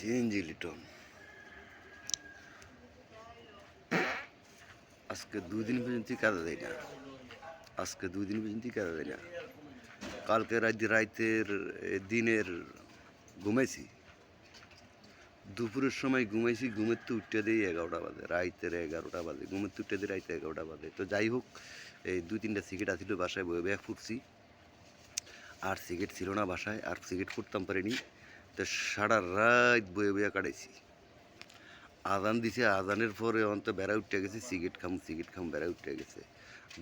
CNG Liton আজকে 2 দিন পর্যন্ত কাজে দেয় না। আজকে 2 দিন পর্যন্ত কাজে দেয় না। কালকে রাতের দিনের ঘুমাইছি, দুপুরের সময় ঘুমাইছি, ঘুমের তো উঠতে দিই 11টা বাজে, রাইতের 11টা বাজে, ঘুমের তো উঠতে দিই রাইতে 11টা বাজে। তো যাই হোক, এই 2-3টা সিগারেট আসছিল বাসায়, বয়ে বয়ে ফুটছি। আর সিগারেট ছিল না বাসায়, আর সিগারেট ফুটতাম পারিনি। তো সারা রাত বয়ে বয়ে কাটাইছি। আজান দিছে, আজানের পরে অন্ত বেড়া উঠে গেছে, সিগারেট খাম বেড়া উঠে গেছে।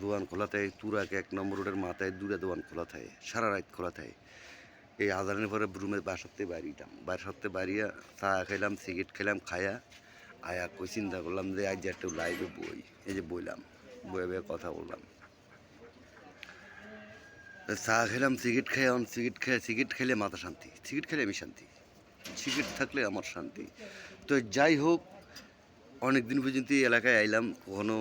দোকান খোলা থাকে, তুরাকে 1 নম্বর রোডের মাথায় 2টা দোকান খোলা থাকে, সারা রাত খোলা থাকে। এই আজানের পরে রুমের বাসাতে বাড়িটাম, বাসাতে বাড়িয়া চা খাইলাম, সিগারেট খেলাম, খায়া আয়া কই চিন্তা করলাম যে আজ একটু লাইভে বই। এই যে বইলাম, বয়ে বয়ে কথা বললাম, চা খেলাম, সিগারেট খাই। এখন সিগারেট খেলে মাথা শান্তি, সিগারেট খেলে আমি শান্তি, সিগারেট থাকলে আমার শান্তি। তো যাই হোক, অনেক দিন পর্যন্ত এই এলাকায় আইলাম, কখনো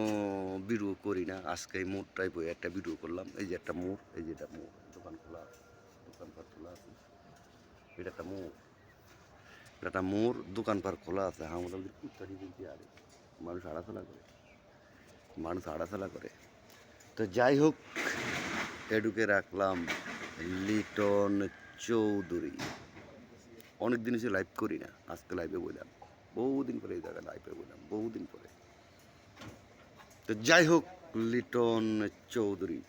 ভিডিও করি না। আজকে এই মোড়টাই বই একটা ভিডিও করলাম। এই যে একটা মোড়, এই যে এটা মোড়, দোকান খোলা আছে, দোকানপাট খোলা আছে। এটা একটা মোড়, একটা মোড়, দোকানপাট খোলা আছে। আমরা কুত্তারি বলতে আরে মানুষ হাঁটাচলা করে, মানুষ হাঁটাচলা করে। তো যাই হোক, এডুকে রাখলাম লিটন চৌধুরী। অনেক দিন এসে লাইভ করি না, আজকে লাইভে বললাম। বহুদিন পরে এই জায়গায় লাইভে বললাম, বহুদিন পরে। তো যাই হোক, লিটন চৌধুরী।